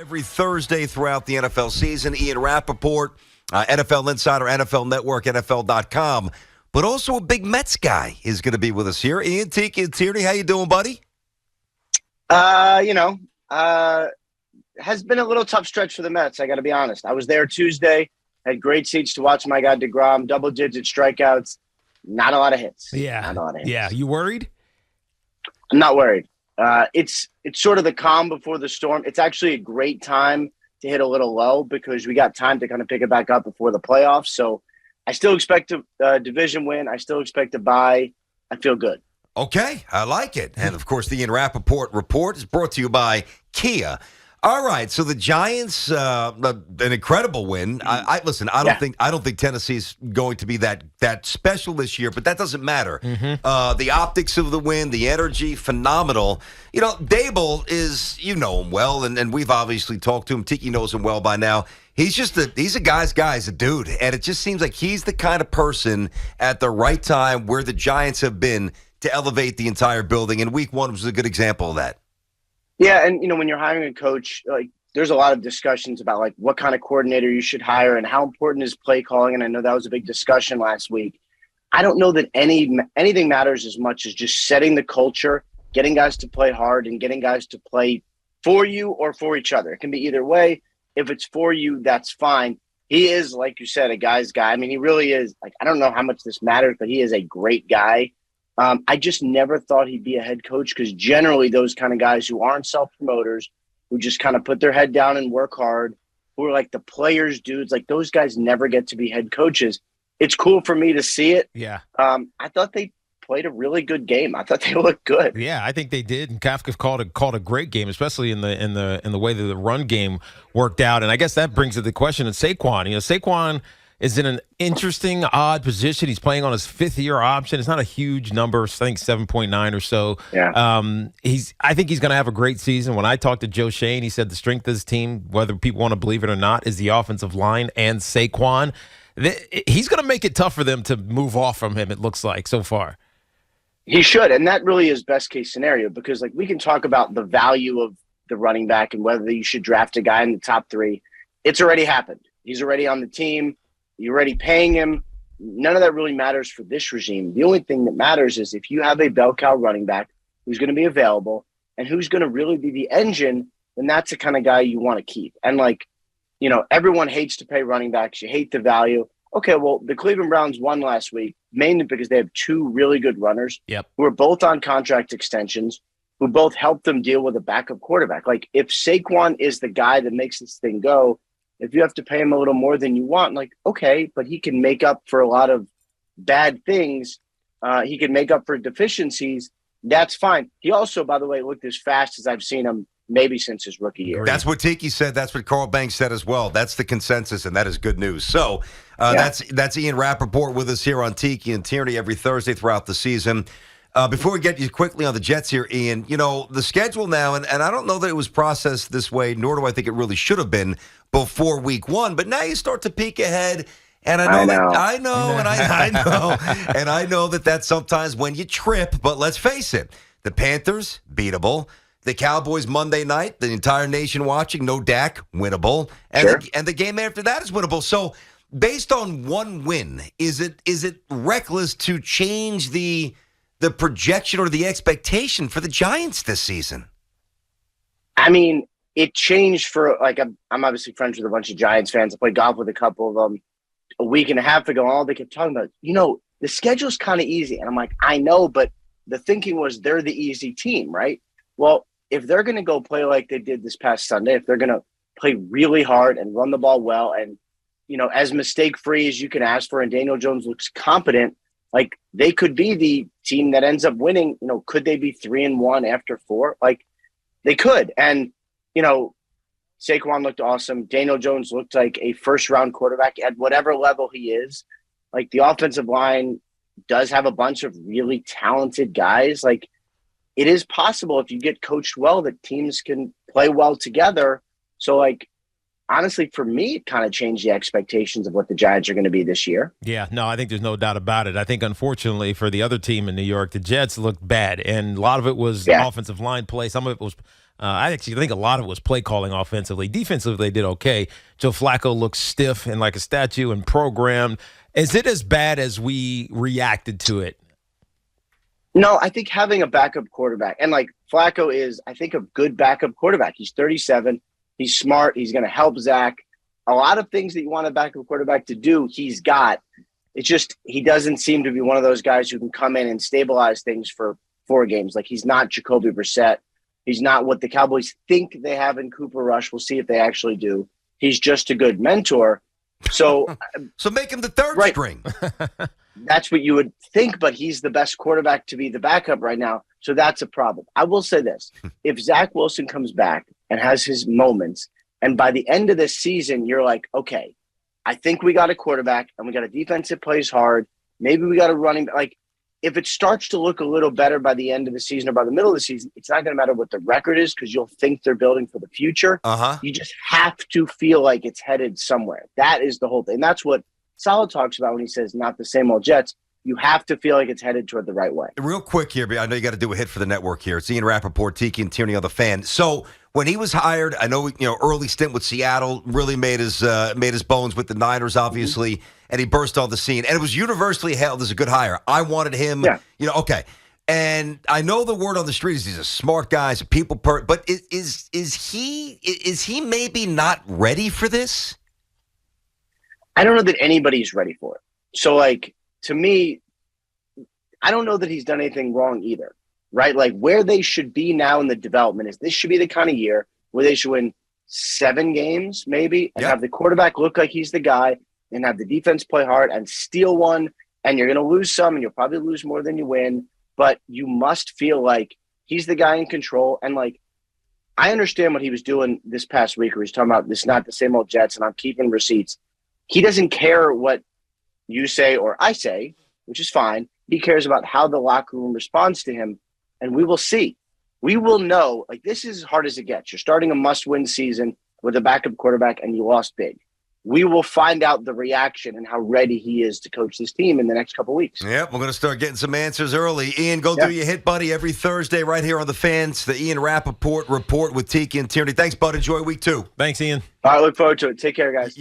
Every Thursday throughout the NFL season, Ian Rapoport, NFL Insider, NFL Network, NFL.com, but also a big Mets guy is going to be with us here. Ian, Tiki, and Tierney, how you doing, buddy? Has been a little tough stretch for the Mets, I got to be honest. I was there Tuesday, had great seats to watch my guy DeGrom, double-digit strikeouts, not a lot of hits. Yeah, not a lot of hits. Yeah. You worried? I'm not worried. It's sort of the calm before the storm. It's actually a great time to hit a little low because we got time to kind of pick it back up before the playoffs. So I still expect a division win. I still expect a bye. I feel good. Okay, I like it. And, of course, the Ian Rapoport Report is brought to you by Kia. All right, so the Giants, an incredible win. I don't think Tennessee's going to be that special this year, but that doesn't matter. Mm-hmm. The optics of the win, the energy, phenomenal. You know, Dable is, you know him well, and we've obviously talked to him. Tiki knows him well by now. He's a guy's guy. He's a dude, and it just seems like he's the kind of person at the right time where the Giants have been to elevate the entire building. And Week 1 was a good example of that. Yeah, and when you're hiring a coach, there's a lot of discussions about what kind of coordinator you should hire and how important is play calling. And I know that was a big discussion last week. I don't know that anything matters as much as just setting the culture, getting guys to play hard, and getting guys to play for you or for each other. It can be either way. If it's for you, that's fine. He is, like you said, a guy's guy. I mean, he really is. I don't know how much this matters, but he is a great guy. I just never thought he'd be a head coach because generally those kind of guys who aren't self-promoters, who just kind of put their head down and work hard, who are like the players' dudes, those guys never get to be head coaches. It's cool for me to see it. Yeah. I thought they played a really good game. I thought they looked good. Yeah, I think they did. And Kafka called a great game, especially in the way that the run game worked out. And I guess that brings to the question of Saquon. Saquon is in an interesting, odd position. He's playing on his fifth-year option. It's not a huge number, I think 7.9 or so. Yeah. I think he's going to have a great season. When I talked to Joe Shane, he said the strength of his team, whether people want to believe it or not, is the offensive line and Saquon. He's going to make it tough for them to move off from him, it looks like, so far. He should, and that really is best-case scenario because, we can talk about the value of the running back and whether you should draft a guy in the top 3. It's already happened. He's already on the team. You're already paying him. None of that really matters for this regime. The only thing that matters is if you have a bell cow running back who's going to be available and who's going to really be the engine, then that's the kind of guy you want to keep. And everyone hates to pay running backs. You hate the value. Okay, well, the Cleveland Browns won last week, mainly because they have 2 really good runners who are both on contract extensions, who both help them deal with a backup quarterback. If Saquon is the guy that makes this thing go, if you have to pay him a little more than you want, okay, but he can make up for a lot of bad things. He can make up for deficiencies. That's fine. He also, by the way, looked as fast as I've seen him maybe since his rookie year. That's what Tiki said. That's what Carl Banks said as well. That's the consensus, and that is good news. So that's Ian Rapoport with us here on Tiki and Tierney every Thursday throughout the season. Before we get you quickly on the Jets here, Ian, the schedule now, and I don't know that it was processed this way, nor do I think it really should have been before Week 1, but now you start to peek ahead, and I know that that's sometimes when you trip, but let's face it, the Panthers, beatable. The Cowboys Monday night, the entire nation watching, no Dak, winnable, and the game after that is winnable. So based on one win, is it reckless to change the projection or the expectation for the Giants this season? I mean, it changed for I'm obviously friends with a bunch of Giants fans. I played golf with a couple of them a week and a half ago. All they kept talking about, the schedule's kind of easy. And I'm like, I know, but the thinking was they're the easy team, right? Well, if they're going to go play like they did this past Sunday, if they're going to play really hard and run the ball well and, as mistake-free as you can ask for, and Daniel Jones looks competent, they could be the team that ends up winning. Could they be 3-1 after 4? They could. And, Saquon looked awesome. Daniel Jones looked like a first-round quarterback at whatever level he is. The offensive line does have a bunch of really talented guys. It is possible if you get coached well that teams can play well together. So, honestly, for me, it kind of changed the expectations of what the Giants are going to be this year. Yeah, no, I think there's no doubt about it. I think, unfortunately, for the other team in New York, the Jets looked bad, and a lot of it was offensive line play. Some of it was I actually think a lot of it was play calling offensively. Defensively, they did okay. Joe Flacco looks stiff and like a statue and programmed. Is it as bad as we reacted to it? No, I think having a backup quarterback, and like Flacco is, I think, a good backup quarterback. He's 37. He's smart. He's going to help Zach. A lot of things that you want a backup quarterback to do, he's got. It's just he doesn't seem to be one of those guys who can come in and stabilize things for 4 games. Like, he's not Jacoby Brissett. He's not what the Cowboys think they have in Cooper Rush. We'll see if they actually do. He's just a good mentor. So, so make him the third string. That's what you would think, but he's the best quarterback to be the backup right now. So that's a problem. I will say this. If Zach Wilson comes back and has his moments, and by the end of this season, you're like, okay, I think we got a quarterback and we got a defense that plays hard. Maybe we got a running back. Like, if it starts to look a little better by the end of the season or by the middle of the season, it's not going to matter what the record is because you'll think they're building for the future. You just have to feel like it's headed somewhere. That is the whole thing. That's what Saleh talks about when he says not the same old Jets. You have to feel like it's headed toward the right way. Real quick here, I know you got to do a hit for the network here. It's Ian Rapoport, Tiki, and Tierney on the Fan. So when he was hired, I know early stint with Seattle, really made his bones with the Niners, obviously, and he burst on the scene. And it was universally hailed as a good hire. I wanted him, okay. And I know the word on the street is he's a smart guy, he's a people but is he maybe not ready for this? I don't know that anybody's ready for it. So, like, to me, I don't know that he's done anything wrong either, right? Like, where they should be now in the development is this should be the kind of year where they should win 7 games maybe and have the quarterback look like he's the guy and have the defense play hard and steal one. And you're going to lose some and you'll probably lose more than you win. But you must feel like he's the guy in control. And, like, I understand what he was doing this past week where he's talking about this is not the same old Jets and I'm keeping receipts. He doesn't care what you say or I say, which is fine. He cares about how the locker room responds to him, and we will see. We will know. Like, this is as hard as it gets. You're starting a must-win season with a backup quarterback, and you lost big. We will find out the reaction and how ready he is to coach this team in the next couple weeks. Yep, we're going to start getting some answers early. Ian, go do your hit, buddy, every Thursday right here on the Fans. The Ian Rapoport Report with Tiki and Tierney. Thanks, bud. Enjoy week 2. Thanks, Ian. All right, look forward to it. Take care, guys.